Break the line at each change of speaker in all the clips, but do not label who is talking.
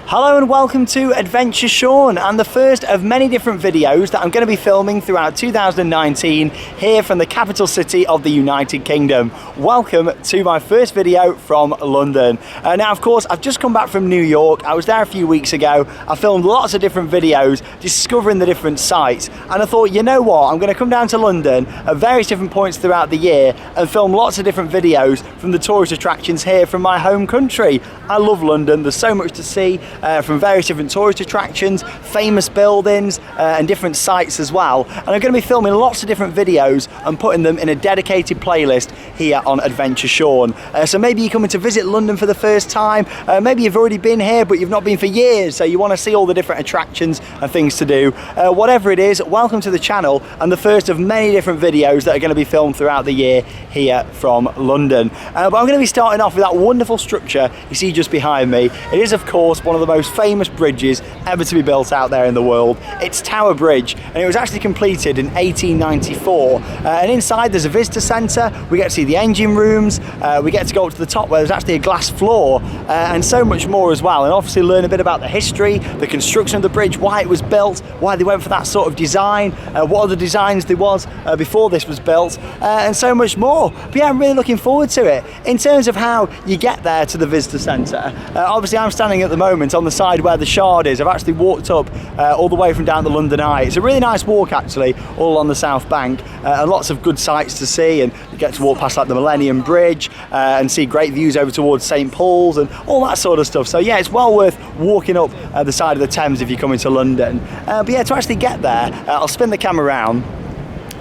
Hello and welcome to Adventure Sean, and the first of many different videos that I'm going to be filming throughout 2019 here from the capital city of the United Kingdom. Welcome to my first video from London. Now of course I've just come back from New York. I was there a few weeks ago. I filmed lots of different videos discovering the different sites, and I thought, you know what, I'm going to come down to London at various different points throughout the year and film lots of different videos from the tourist attractions here from my home country. I love London. There's so much to see from various different tourist attractions, famous buildings and different sites as well. And I'm going to be filming lots of different videos and putting them in a dedicated playlist here on Adventure Sean. So maybe you're coming to visit London for the first time, maybe you've already been here but you've not been for years, so you want to see all the different attractions and things to do. Whatever it is, welcome to the channel and the first of many different videos that are going to be filmed throughout the year here from London. But I'm going to be starting off with that wonderful structure you see just behind me. It is of course one of the most famous bridges ever to be built out there in the world. It's Tower Bridge, and it was actually completed in 1894. And inside there's a visitor centre. We get to see the engine rooms. We get to go up to the top where there's actually a glass floor and so much more as well. And obviously learn a bit about the history, the construction of the bridge, why it was built, why they went for that sort of design, what other designs there was before this was built, and so much more. But yeah, I'm really looking forward to it. In terms of how you get there to the visitor centre, obviously I'm standing at the moment on the side where the Shard is. I've actually walked up all the way from down the London Eye. It's a really nice walk actually, all on the South Bank, and lots of good sights to see, and you get to walk past like the Millennium Bridge and see great views over towards St Paul's and all that sort of stuff. So yeah, it's well worth walking up the side of the Thames if you're coming to London. But yeah, to actually get there, I'll spin the camera around.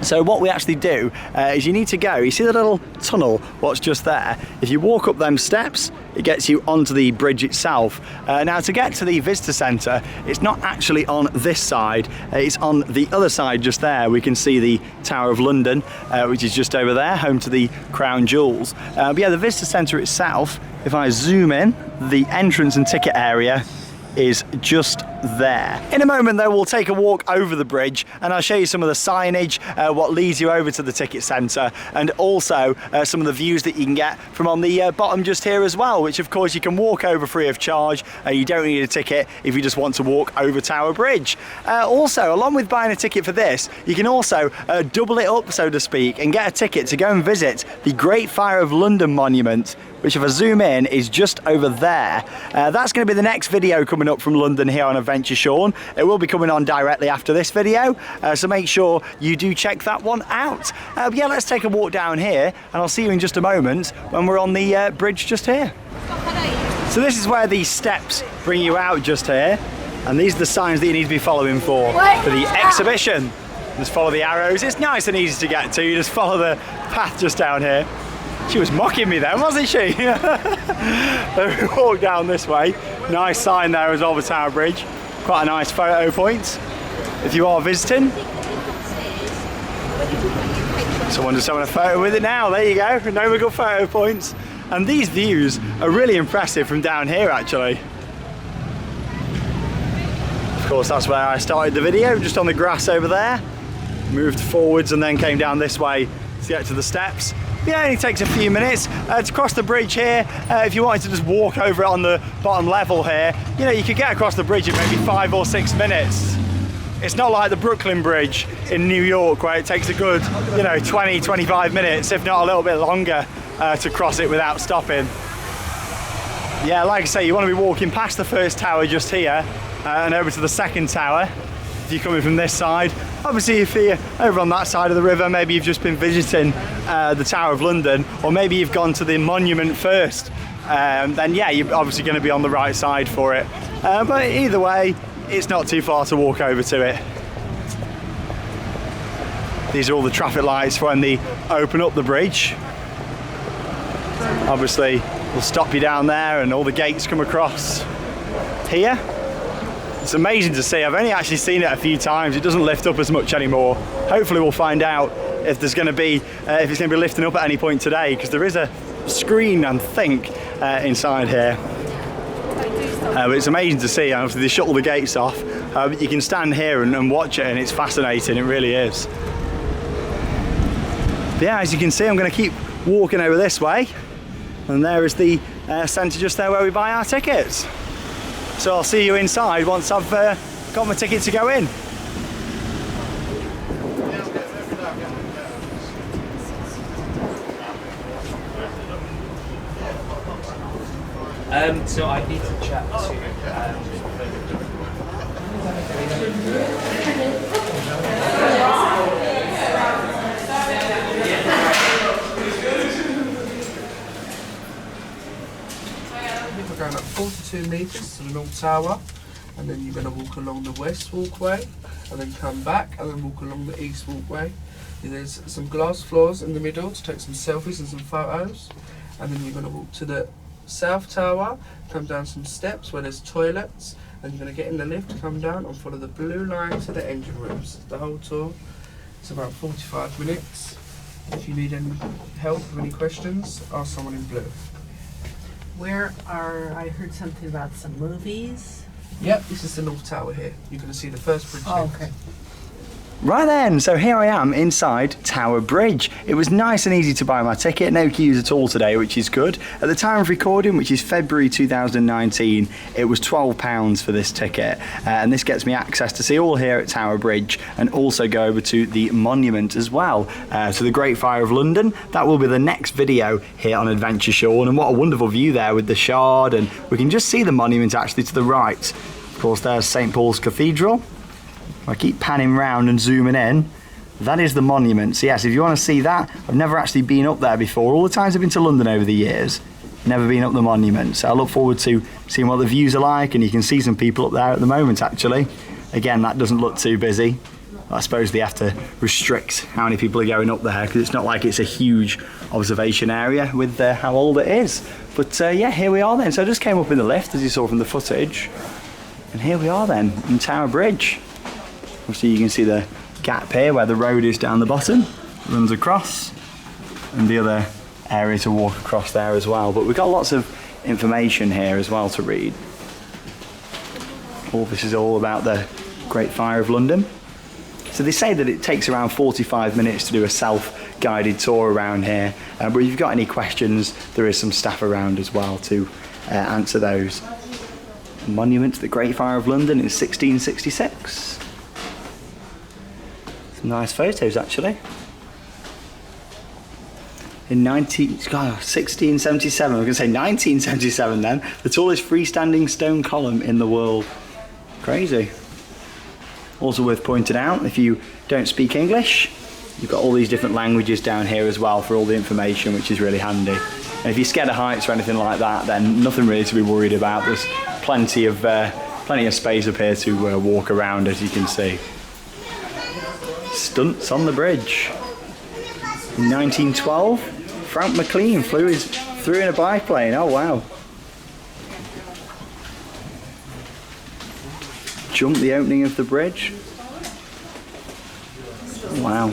So what we actually do is you need to go, you see the little tunnel, what's just there? If you walk up them steps, it gets you onto the bridge itself. Now to get to the visitor centre, it's not actually on this side, it's on the other side just there. We can see the Tower of London, which is just over there, home to the Crown Jewels. But yeah, the visitor centre itself, if I zoom in, the entrance and ticket area is just there. In a moment though, we'll take a walk over the bridge and I'll show you some of the signage, what leads you over to the ticket centre, and also some of the views that you can get from on the bottom just here as well, which of course you can walk over free of charge. You don't need a ticket if you just want to walk over Tower Bridge. Also, along with buying a ticket for this, you can also double it up, so to speak, and get a ticket to go and visit the Great Fire of London monument, which if I zoom in is just over there. That's going to be the next video coming up from London here on Adventure Sean. It will be coming on directly after this video, so make sure you do check that one out. But yeah, let's take a walk down here and I'll see you in just a moment when we're on the bridge just here. So this is where these steps bring you out just here, and these are the signs that you need to be following for the exhibition. Just follow the arrows. It's nice and easy to get to. You just follow the path just down here. She was mocking me then, wasn't she? We walk down this way. Nice sign there as well, the Tower Bridge. Quite a nice photo point if you are visiting. Someone just having a photo with it now. There you go. No good photo points. And these views are really impressive from down here actually. Of course, that's where I started the video, just on the grass over there. Moved forwards and then came down this way to get to the steps. Yeah, it only takes a few minutes to cross the bridge here. If you wanted to just walk over it on the bottom level here, you know, you could get across the bridge in maybe 5 or 6 minutes. It's not like the Brooklyn Bridge in New York where it takes a good, you know, 20, 25 minutes, if not a little bit longer, to cross it without stopping. Yeah, like I say, you want to be walking past the first tower just here and over to the second tower. If you're coming from this side, obviously if you're over on that side of the river, maybe you've just been visiting the Tower of London, or maybe you've gone to the monument first, then yeah, you're obviously going to be on the right side for it. But either way, it's not too far to walk over to it. These are all the traffic lights for when they open up the bridge. Obviously, we'll stop you down there and all the gates come across here. It's amazing to see. I've only actually seen it a few times. It doesn't lift up as much anymore. Hopefully we'll find out if there's going to be, if it's going to be lifting up at any point today, because there is a screen, I think, inside here. But it's amazing to see. Obviously they shut all the gates off. But you can stand here and watch it, and it's fascinating. It really is. But yeah, as you can see, I'm going to keep walking over this way, and there is the centre just there where we buy our tickets. So I'll see you inside once I've got my ticket to go in.
So I need to chat to
We're going up 42 metres to the North Tower, and then you're going to walk along the West Walkway, and then come back, and then walk along the East Walkway. There's some glass floors in the middle to take some selfies and some photos, and then you're going to walk to the South Tower, come down some steps where there's toilets, and you're going to get in the lift, come down and follow the blue line to the engine rooms. The whole tour, it's about 45 minutes. If you need any help or any questions, ask someone in blue.
I heard something about some movies.
Yep, this is the North Tower here. You're going to see the first bridge.
Oh, okay.
Right then, so here I am inside Tower Bridge. It was nice and easy to buy my ticket, no queues at all today, which is good. At the time of recording, which is February 2019, it was £12 for this ticket. And this gets me access to see all here at Tower Bridge and also go over to the monument as well, to the Great Fire of London. That will be the next video here on Adventure Sean, and what a wonderful view there with the Shard, and we can just see the monument actually to the right. Of course, there's St Paul's Cathedral. I keep panning round and zooming in. That is the monument. So yes, if you want to see that, I've never actually been up there before. All the times I've been to London over the years, never been up the monument. So I look forward to seeing what the views are like, and you can see some people up there at the moment actually. Again, that doesn't look too busy. I suppose they have to restrict how many people are going up there because it's not like it's a huge observation area with how old it is. But yeah, here we are then. So I just came up in the lift as you saw from the footage. And here we are then in Tower Bridge. Obviously you can see the gap here where the road is down the bottom, runs across, and the other area to walk across there as well. But we've got lots of information here as well to read. All this is all about the Great Fire of London. So they say that it takes around 45 minutes to do a self-guided tour around here. But if you've got any questions, there is some staff around as well to answer those. Monument to the Great Fire of London in 1666. Some nice photos actually. In 1677, I'm going to say 1977 then, the tallest freestanding stone column in the world. Crazy. Also worth pointing out, if you don't speak English, you've got all these different languages down here as well for all the information, which is really handy. And if you're scared of heights or anything like that, then nothing really to be worried about. There's plenty of space up here to walk around, as you can see. Stunts on the bridge. In 1912, Frank McLean flew through in a biplane. Oh wow. Jumped the opening of the bridge. Wow.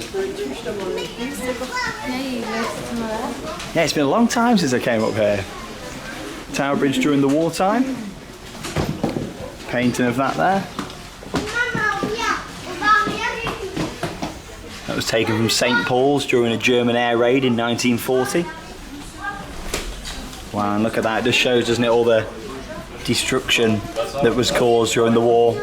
Yeah, it's been a long time since I came up here. Tower Bridge during the wartime. Painting of that there. That was taken from St Paul's during a German air raid in 1940. Wow, and look at that, it just shows, doesn't it, all the destruction that was caused during the war.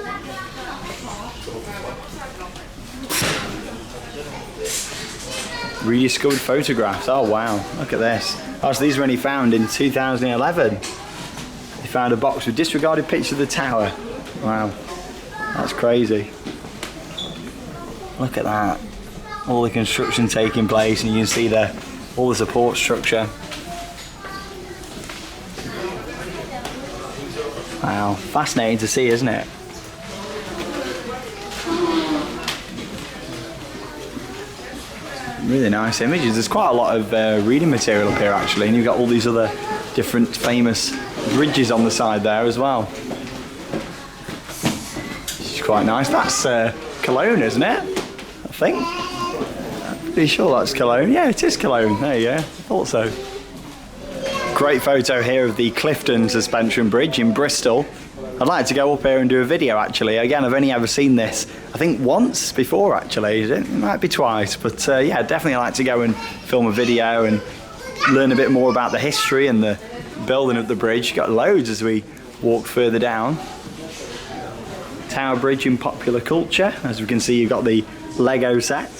Rediscovered photographs, oh wow, look at this. Oh, so these were only found in 2011. They found a box with disregarded pictures of the tower. Wow, that's crazy. Look at that. All the construction taking place, and you can see all the support structure. Wow, fascinating to see, isn't it? Really nice images. There's quite a lot of reading material up here actually, and you've got all these other different famous bridges on the side there as well. It's quite nice. That's Cologne, isn't it? I think. Pretty sure that's Cologne. Yeah, it is Cologne. There you go. I thought so. Great photo here of the Clifton Suspension Bridge in Bristol. I'd like to go up here and do a video actually. Again, I've only ever seen this, I think once before actually. It might be twice, but yeah, definitely like to go and film a video and learn a bit more about the history and the building of the bridge. Got loads as we walk further down. Tower Bridge in popular culture. As we can see, you've got the Lego set.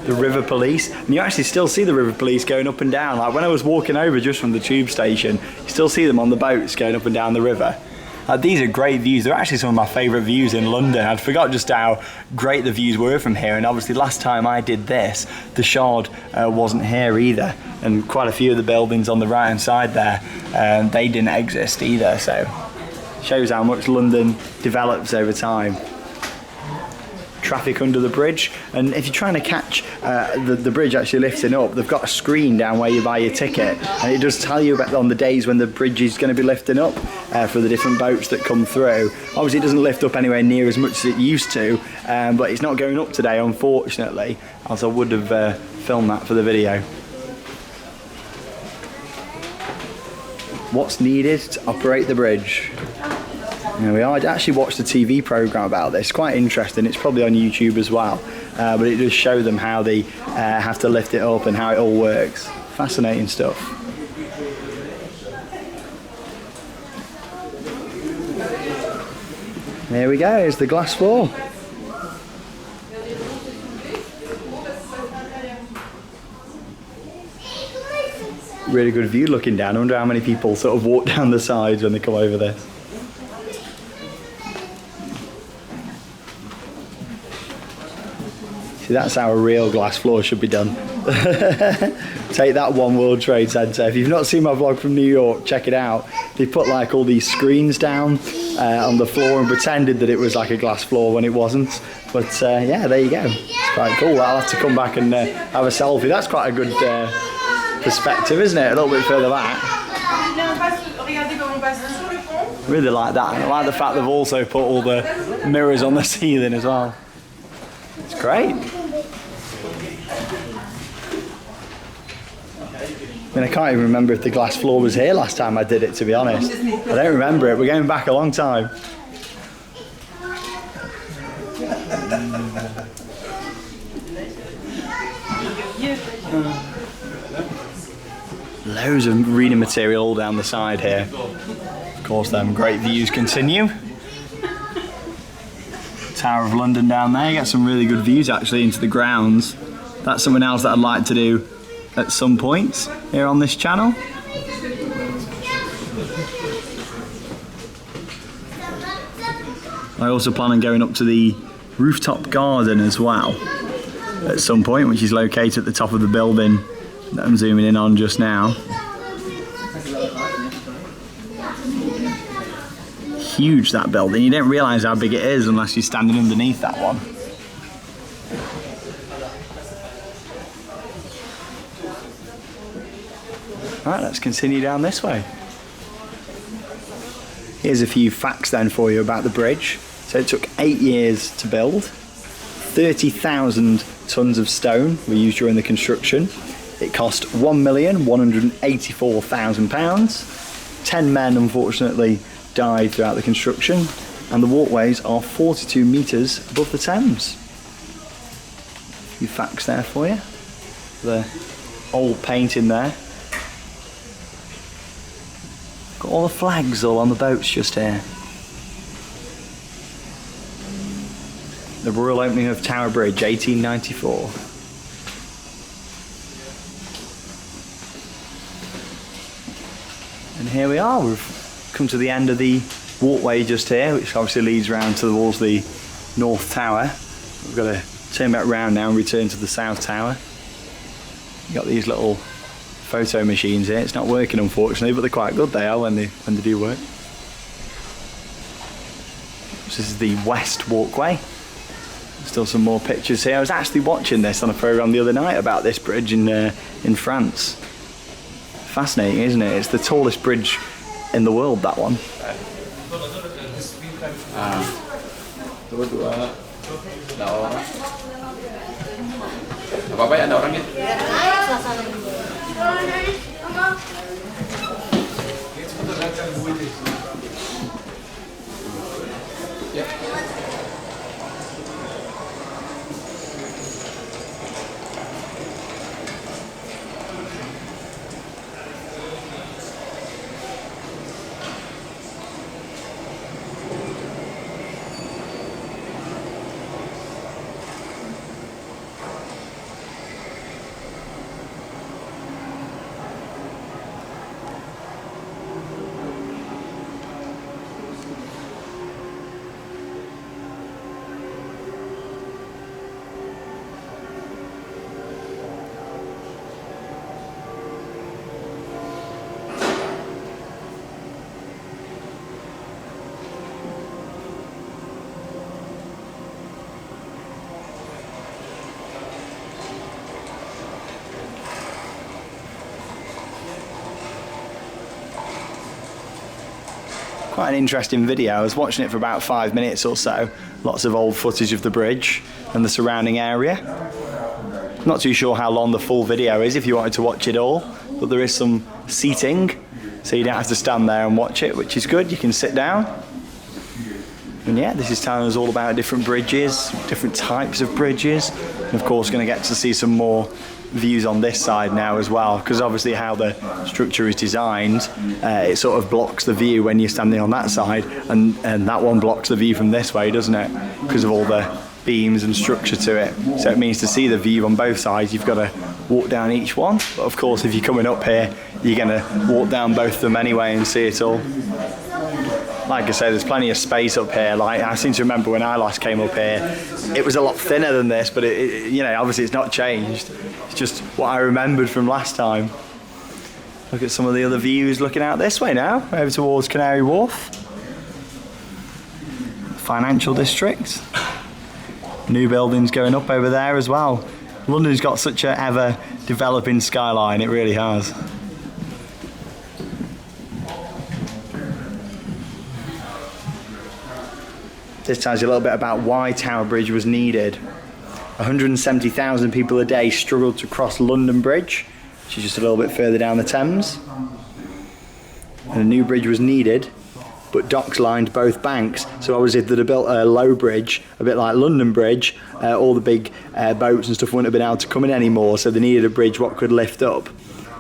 The River Police, and you actually still see the River Police going up and down. Like when I was walking over just from the tube station, you still see them on the boats going up and down the river. These are great views. They're actually some of my favourite views in London. I'd forgot just how great the views were from here, and obviously last time I did this, the Shard wasn't here either, and quite a few of the buildings on the right hand side there, they didn't exist either, so shows how much London develops over time. Traffic under the bridge, and if you're trying to catch the bridge actually lifting up, they've got a screen down where you buy your ticket, and it does tell you about on the days when the bridge is going to be lifting up for the different boats that come through. Obviously it doesn't lift up anywhere near as much as it used to, but it's not going up today, unfortunately, else I would have filmed that for the video. What's needed to operate the bridge? There we are. I actually watched a TV programme about this, quite interesting. It's probably on YouTube as well, but it does show them how they have to lift it up and how it all works. Fascinating stuff. There we go, here's the glass floor. Really good view looking down. I wonder how many people sort of walk down the sides when they come over this. See, that's how a real glass floor should be done. Take that one, World Trade Center. If you've not seen my vlog from New York, check it out. They put like all these screens down on the floor and pretended that it was like a glass floor when it wasn't. But yeah, there you go. It's quite cool. I'll have to come back and have a selfie. That's quite a good perspective, isn't it? A little bit further back. Really like that. I like the fact they've also put all the mirrors on the ceiling as well. It's great. I mean, I can't even remember if the glass floor was here last time I did it, to be honest. I don't remember it. We're going back a long time. Loads of reading material all down the side here. Of course, them great views continue. Tower of London down there. You get some really good views actually into the grounds. That's something else that I'd like to do at some point here on this channel. I also plan on going up to the rooftop garden as well at some point, which is located at the top of the building that I'm zooming in on just now. Huge, that building. You don't realise how big it is unless you're standing underneath that one. Alright, let's continue down this way. Here's a few facts then for you about the bridge. So it took 8 years to build. 30,000 tonnes of stone were used during the construction. It cost £1,184,000. 10 men, unfortunately, died throughout the construction, and the walkways are 42 metres above the Thames. A few facts there for you. The old painting there. Got all the flags all on the boats just here. The royal opening of Tower Bridge, 1894. And here we are, we've come to the end of the walkway just here, which obviously leads round towards the North Tower. We've got to turn back round now and return to the South Tower. You've got these little photo machines here. It's not working unfortunately, but they're quite good, they are, when they do work. This is the West Walkway. Still some more pictures here. I was actually watching this on a programme the other night about this bridge in France. Fascinating, isn't it? It's the tallest bridge in the world, that one. Quite an interesting video. I was watching it for about 5 minutes or so. Lots of old footage of the bridge and the surrounding area. Not too sure how long the full video is if you wanted to watch it all, but there is some seating, so you don't have to stand there and watch it, which is good. You can sit down. And yeah, this is telling us all about different bridges, different types of bridges. And of course, going to get to see some more views on this side now as well, because obviously how the structure is designed, it sort of blocks the view when you're standing on that side, and that one blocks the view from this way, doesn't it? Because of all the beams and structure to it. So it means to see the view on both sides, you've got to walk down each one. But of course, if you're coming up here, you're going to walk down both of them anyway and see it all. Like I say, there's plenty of space up here. Like, I seem to remember when I last came up here, it was a lot thinner than this, but you know, obviously it's not changed. It's just what I remembered from last time. Look at some of the other views looking out this way now, over towards Canary Wharf. Financial district. New buildings going up over there as well. London's got such a ever developing skyline, it really has. This tells you a little bit about why Tower Bridge was needed. 170,000 people a day struggled to cross London Bridge, which is just a little bit further down the Thames. And a new bridge was needed, but docks lined both banks. So obviously if they'd have built a low bridge, a bit like London Bridge, all the big boats and stuff wouldn't have been able to come in anymore, so they needed a bridge what could lift up.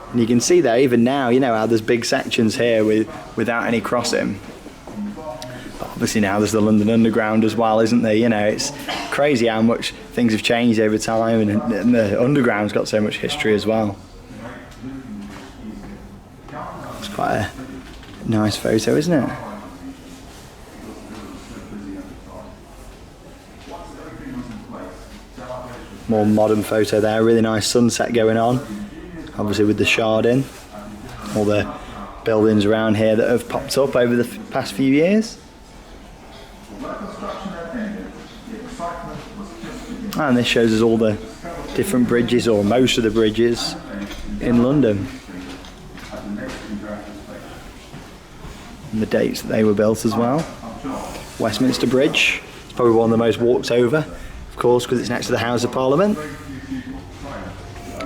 And you can see there, even now, you know how there's big sections here without any crossing. Obviously now there's the London Underground as well, isn't there? You know, it's crazy how much things have changed over time, and the Underground's got so much history as well. It's quite a nice photo, isn't it? More modern photo there, really nice sunset going on. Obviously with the Sharding, all the buildings around here that have popped up over the past few years. And this shows us all the different bridges, or most of the bridges in London, and the dates that they were built as well. Westminster Bridge, it's probably one of the most walked over, of course, because it's next to the House of Parliament.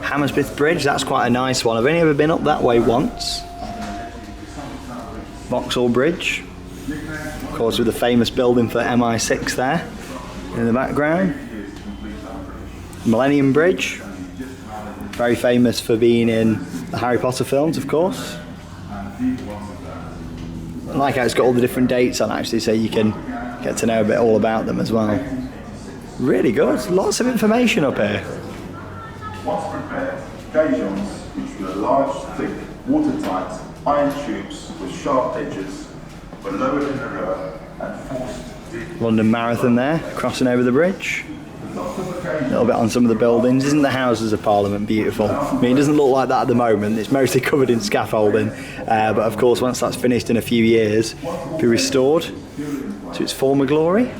Hammersmith Bridge, that's quite a nice one. I've only ever been up that way once. Vauxhall Bridge, of course, with the famous building for MI6 there in the background. Millennium Bridge, very famous for being in the Harry Potter films, of course. I like how it's got all the different dates on, actually, so you can get to know a bit all about them as well. Really good, lots of information up here.
Once prepared, gazons, which were large, thick, watertight iron tubes with sharp edges, were lowered in the river and forced deep.
London Marathon there, crossing over the bridge. A little bit on some of the buildings. Isn't the Houses of Parliament beautiful? I mean, it doesn't look like that at the moment. It's mostly covered in scaffolding, but of course once that's finished in a few years, it'll be restored to its former glory.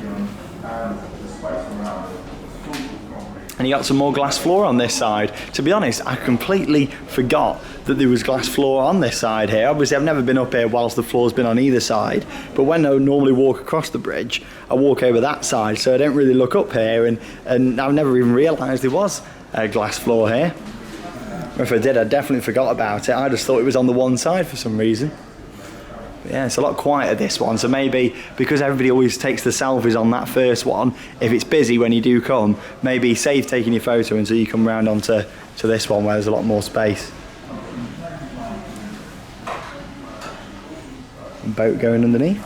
And you got some more glass floor on this side. To be honest, I completely forgot that there was glass floor on this side here. Obviously I've never been up here whilst the floor's been on either side, but when I normally walk across the bridge, I walk over that side, so I don't really look up here, and I've never even realised there was a glass floor here. Or if I did, I definitely forgot about it. I just thought it was on the one side for some reason. But yeah, it's a lot quieter, this one, so maybe because everybody always takes the selfies on that first one, if it's busy when you do come, maybe save taking your photo until you come round onto this one where there's a lot more space. A boat going underneath.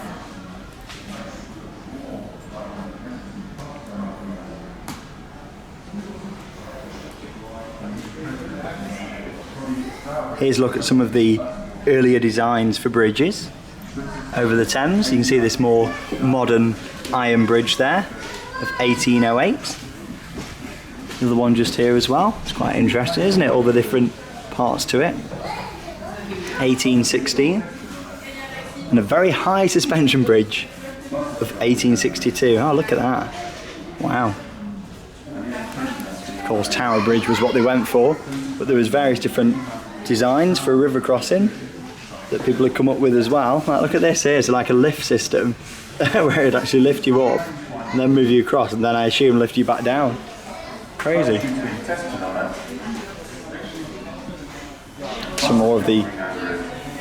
Here's a look at some of the earlier designs for bridges over the Thames. You can see this more modern iron bridge there of 1808. Another one just here as well. It's quite interesting, isn't it? All the different parts to it. 1816. And a very high suspension bridge of 1862. Oh, look at that. Wow. Of course, Tower Bridge was what they went for, but there was various different designs for a river crossing. that people have come up with as well. Like, look at this here, it's like a lift system where it'd actually lift you up and then move you across, and then I assume lift you back down. Crazy. Some more of the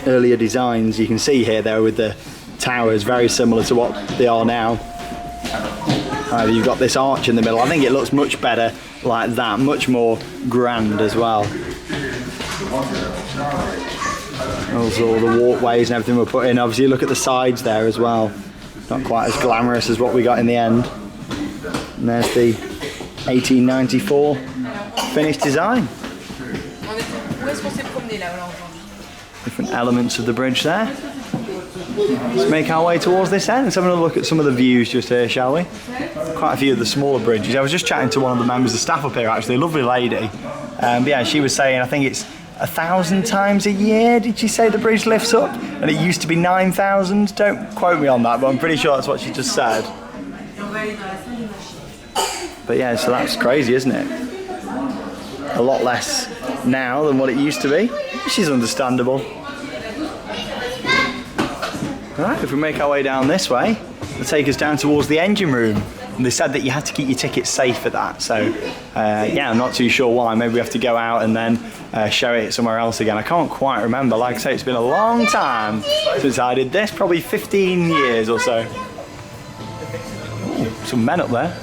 earlier designs you can see here though with the towers, very similar to what they are now. You've got this arch in the middle. I think it looks much better like that, much more grand as well. Also all the walkways and everything we're putting in. Obviously look at the sides there as well. Not quite as glamorous as what we got in the end. And there's the 1894 finished design. Different elements of the bridge there. Let's make our way towards this end. Let's have another look at some of the views just here, shall we? Quite a few of the smaller bridges. I was just chatting to one of the members of staff up here actually, a lovely lady. But yeah, she was saying, I think it's 1,000 times a year, did she say the bridge lifts up? And it used to be 9,000. Don't quote me on that, but I'm pretty sure that's what she just said. But yeah, so that's crazy, isn't it? A lot less now than what it used to be, which is understandable. Right, if we make our way down this way, it'll take us down towards the engine room. And they said that you had to keep your tickets safe for that, so yeah, I'm not too sure why. Maybe we have to go out and then show it somewhere else again. I can't quite remember. Like I say, it's been a long time since I did this, probably 15 years or so. Ooh, some men up there,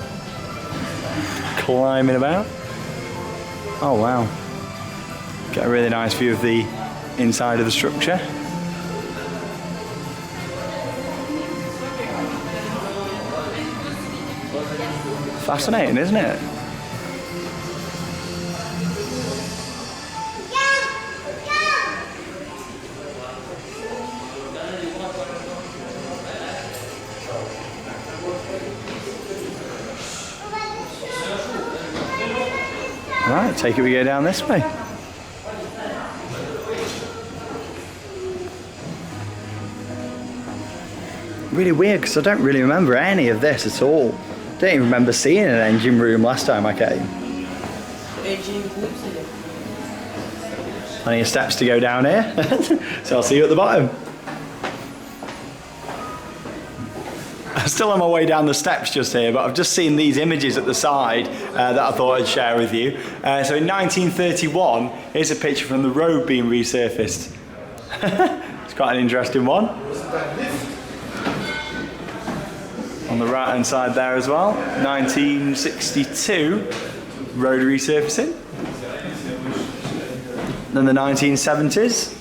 climbing about. Oh wow. Get a really nice view of the inside of the structure. Fascinating, isn't it? Right, take it we go down this way. Really weird because I don't really remember any of this at all. Don't even remember seeing an engine room last time I came. Plenty of steps to go down here, so I'll see you at the bottom. I'm still on my way down the steps just here, but I've just seen these images at the side that I thought I'd share with you. So in 1931, here's a picture from the road being resurfaced. It's quite an interesting one. On the right hand side there as well, 1962 road resurfacing. Then the 1970s,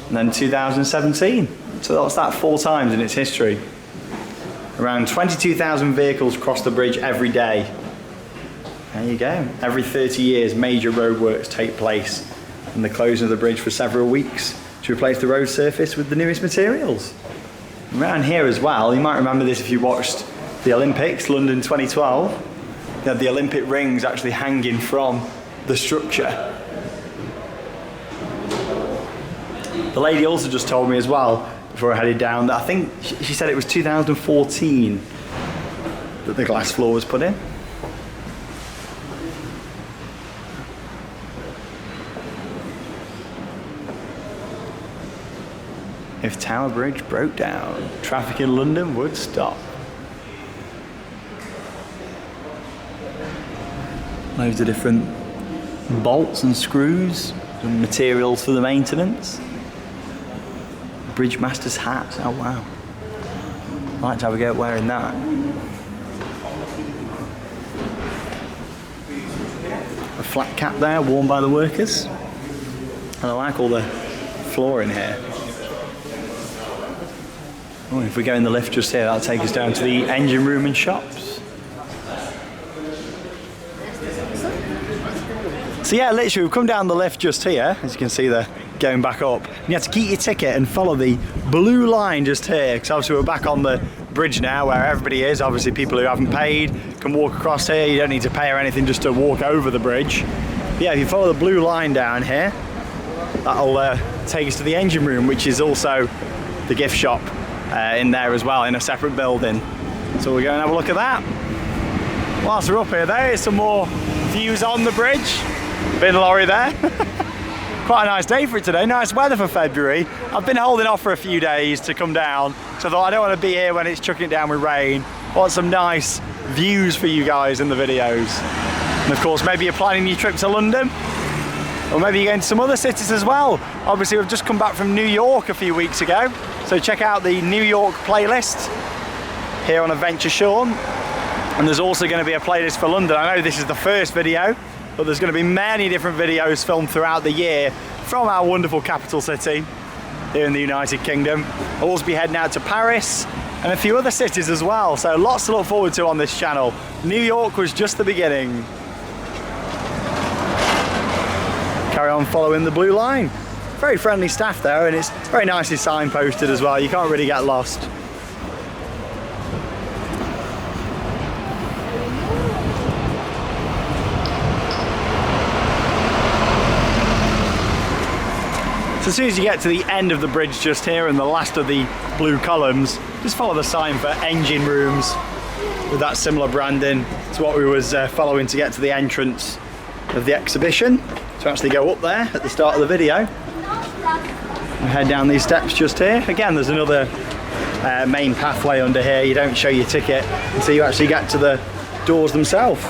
and then 2017. So that's that 4 times in its history. Around 22,000 vehicles cross the bridge every day. There you go. Every 30 years, major roadworks take place, and the closing of the bridge for several weeks to replace the road surface with the newest materials. Around here as well, you might remember this if you watched the Olympics, London 2012. You had the Olympic rings actually hanging from the structure. The lady also just told me as well, before I headed down, that I think she said it was 2014 that the glass floor was put in. If Tower Bridge broke down, traffic in London would stop. Loads of different bolts and screws and materials for the maintenance. Bridge master's hat, oh wow. I'd like to have a go at wearing that. A flat cap there, worn by the workers. And I like all the flooring here. Oh, if we go in the lift just here, that'll take us down to the engine room and shops. So yeah, literally we've come down the lift just here, as you can see there, going back up. And you have to keep your ticket and follow the blue line just here, because obviously we're back on the bridge now where everybody is. Obviously people who haven't paid can walk across here. You don't need to pay or anything just to walk over the bridge. But yeah, if you follow the blue line down here, that'll take us to the engine room, which is also the gift shop in there as well, in a separate building. So we'll go and have a look at that. Whilst we're up here, there is some more views on the bridge. Bin lorry there. Quite a nice day for it today, nice weather for February. I've been holding off for a few days to come down, so I thought I don't want to be here when it's chucking it down with rain. I want some nice views for you guys in the videos. And of course, maybe you're planning your trip to London, or maybe you're going to some other cities as well. Obviously, we've just come back from New York a few weeks ago, so check out the New York playlist here on Adventure Sean. And there's also going to be a playlist for London. I know this is the first video, but there's going to be many different videos filmed throughout the year from our wonderful capital city here in the United Kingdom. I'll also be heading out to Paris and a few other cities as well, so lots to look forward to on this channel. New York was just the beginning. Carry on following the blue line. Very friendly staff there, and it's very nicely signposted as well. You can't really get lost. So as soon as you get to the end of the bridge just here and the last of the blue columns, just follow the sign for engine rooms with that similar branding to what we was following to get to the entrance of the exhibition. To actually go up there at the start of the video. We head down these steps just here. Again, there's another main pathway under here. You don't show your ticket until you actually get to the doors themselves.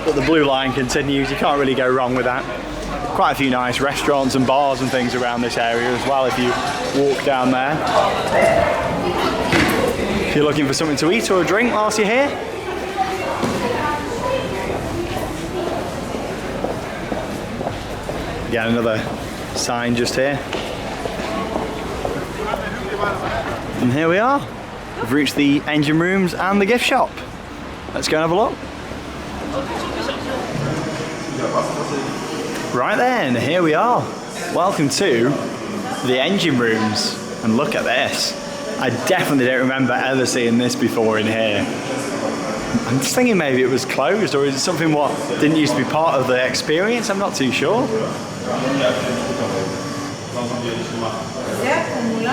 But the blue line continues, you can't really go wrong with that. Quite a few nice restaurants and bars and things around this area as well if you walk down there. If you're looking for something to eat or a drink whilst you're here. Again, another sign just here. And here we are. We've reached the engine rooms and the gift shop. Let's go and have a look. Right then, here we are. Welcome to the engine rooms. And look at this. I definitely don't remember ever seeing this before in here. I'm just thinking maybe it was closed, or is it something what didn't used to be part of the experience? I'm not too sure.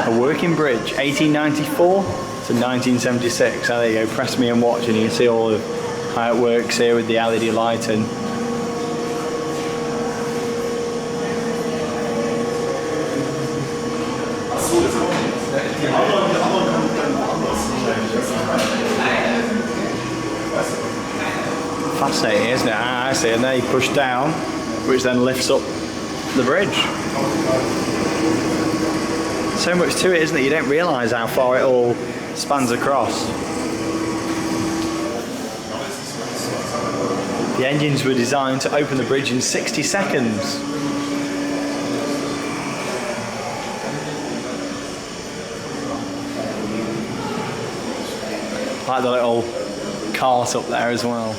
A working bridge, 1894 to 1976. So there you go, press me and watch, and you can see all of how it works here with the LED lighting. Fascinating, isn't it? I see, and then you push down, which then lifts up the bridge. So much to it, isn't it? You don't realise how far it all spans across. The engines were designed to open the bridge in 60 seconds. Like the little cart up there as well.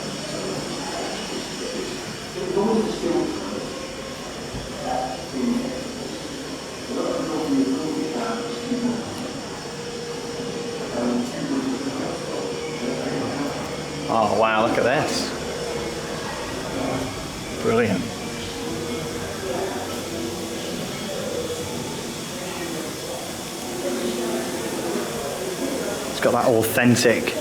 Oh wow, look at this. Brilliant. It's got that authentic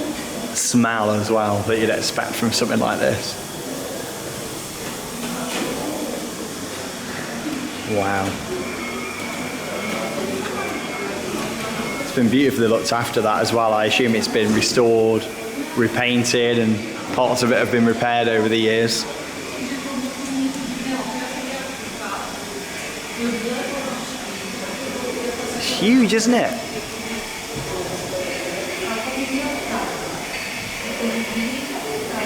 smell as well that you'd expect from something like this. Wow. It's been beautifully looked after that as well. I assume it's been restored, repainted, and parts of it have been repaired over the years. It's huge, isn't it?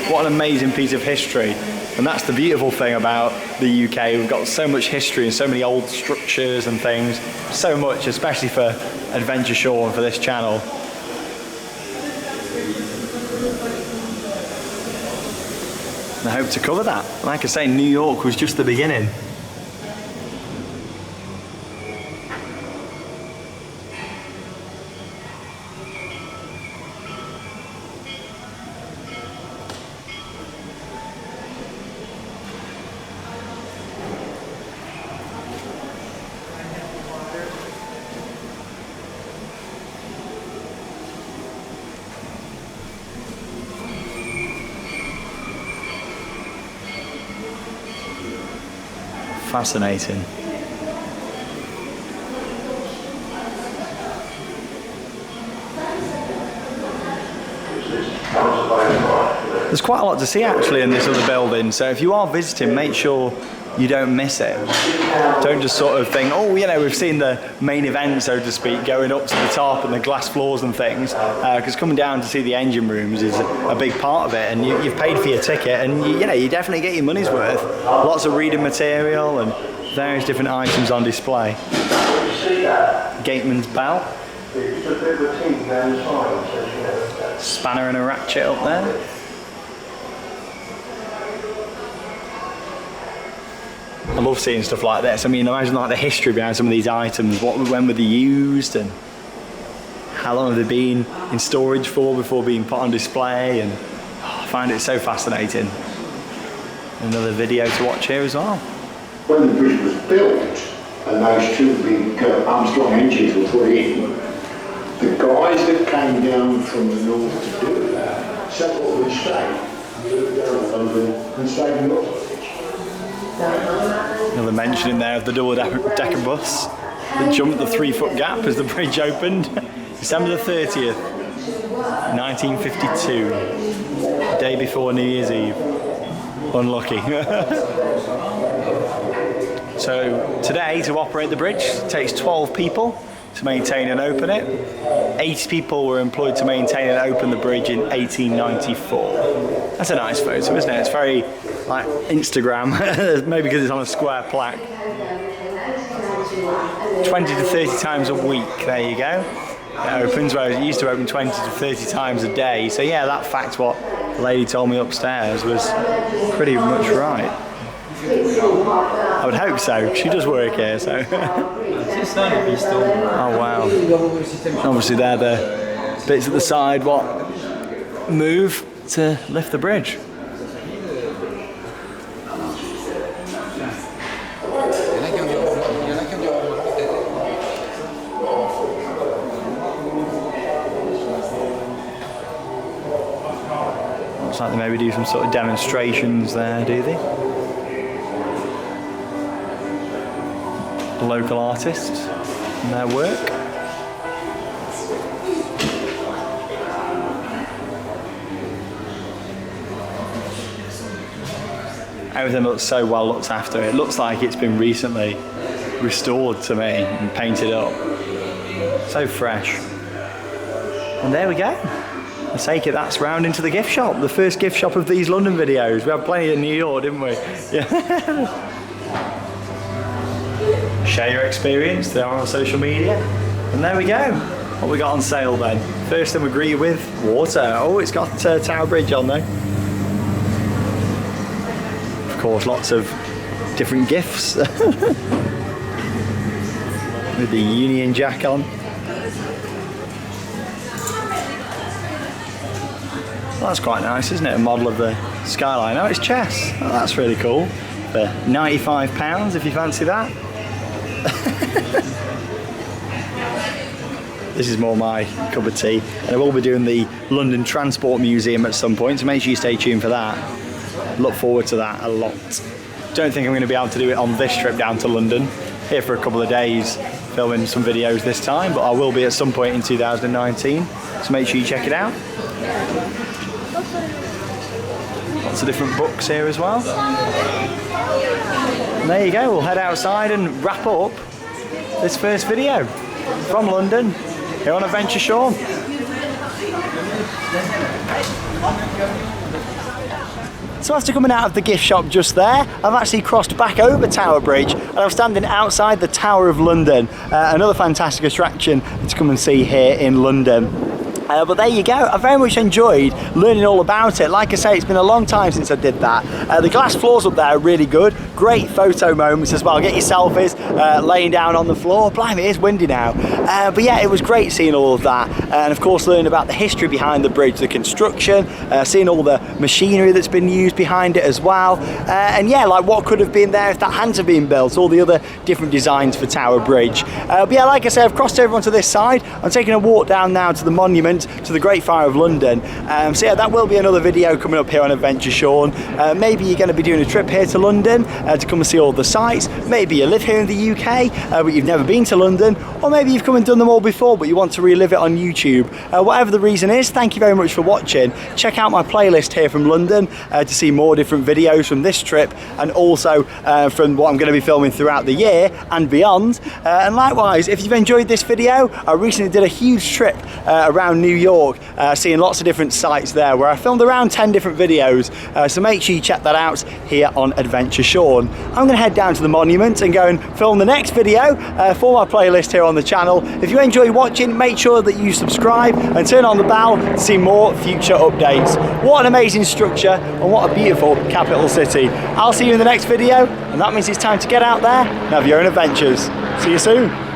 What an amazing piece of history. And that's the beautiful thing about the UK. We've got so much history and so many old structures and things. So much, especially for Adventure Shore and for this channel. And I hope to cover that. Like I say, New York was just the beginning. Fascinating. There's quite a lot to see actually in this other building, so if you are visiting, make sure you don't miss it. Don't just sort of think, oh, you know, we've seen the main event, so to speak, going up to the top and the glass floors and things, because coming down to see the engine rooms is a big part of it, and you've paid for your ticket, and you know, you definitely get your money's worth. Lots of reading material and various different items on display. Gateman's bell. Spanner and a ratchet up there. I love seeing stuff like this. I mean, imagine like the history behind some of these items. When were they used, and how long have they been in storage for before being put on display? And I find it so fascinating. Another video to watch here as well.
When the bridge was built and those two big Armstrong engines were put in, the guys that came down from the north to do that settled and stayed, moved down to London and stayed in London.
Another mention in there of the double-decker bus that jumped the 3-foot gap as the bridge opened. December the 30th, 1952, the day before New Year's Eve. Unlucky. So today, to operate the bridge, it takes 12 people to maintain and open it. 80 people were employed to maintain and open the bridge in 1894. That's a nice photo, isn't it? It's very like Instagram, maybe because it's on a square plaque. 20 to 30 times a week, there you go. It opens, whereas it used to open 20 to 30 times a day. So yeah, that fact, what the lady told me upstairs, was pretty much right. I would hope so. She does work here, so. Oh wow. Obviously they're the bits at the side what move to lift the bridge. Looks like they maybe do some sort of demonstrations there, do they? Local artists and their work. Everything looks so well looked after. It looks like it's been recently restored to me and painted up. So fresh. And there we go. I take it that's round into the gift shop. The first gift shop of these London videos. We had plenty in New York, didn't we? Yeah. Share your experience there on social media. And there we go. What we got on sale then? First thing we greet you with, water. Oh, it's got Tower Bridge on there. Of course, lots of different gifts. With the Union Jack on. Well, that's quite nice, isn't it? A model of the skyline. Oh, it's chess. Oh, that's really cool. For £95 if you fancy that. This is more my cup of tea, and I will be doing the London Transport Museum at some point, so make sure you stay tuned for that. Look forward to that a lot. Don't think I'm going to be able to do it on this trip down to London. Here for a couple of days filming some videos this time, but I will be at some point in 2019, so make sure you check it out. Lots of different books here as well. And there you go, we'll head outside and wrap up this first video from London here on Adventure Sean. So after coming out of the gift shop just there, I've actually crossed back over Tower Bridge and I'm standing outside the Tower of London. Another fantastic attraction to come and see here in London. But there you go, I very much enjoyed learning all about it. Like I say, it's been a long time since I did that. The glass floors up there are really good. Great photo moments as well. Get your selfies laying down on the floor. Blimey, it is windy now. But yeah, it was great seeing all of that. And of course, learning about the history behind the bridge, the construction, seeing all the machinery that's been used behind it as well. And yeah, like what could have been there if that hadn't have been built, all the other different designs for Tower Bridge. But yeah, like I say, I've crossed over onto this side. I'm taking a walk down now to the monument to the Great Fire of London. So yeah, that will be another video coming up here on Adventure Sean. Maybe you're going to be doing a trip here to London to come and see all the sites. Maybe you live here in the UK but you've never been to London, or maybe you've come and done them all before but you want to relive it on YouTube YouTube. Whatever the reason is, thank you very much for watching. Check out my playlist here from London to see more different videos from this trip, and also from what I'm going to be filming throughout the year and beyond. And likewise, if you've enjoyed this video, I recently did a huge trip around New York, seeing lots of different sites there, where I filmed around 10 different videos, so make sure you check that out here on Adventure Sean. I'm going to head down to the monument and go and film the next video for my playlist here on the channel. If you enjoy watching, make sure that you subscribe and turn on the bell to see more future updates. What an amazing structure, and what a beautiful capital city. I'll see you in the next video, and that means it's time to get out there and have your own adventures. See you soon.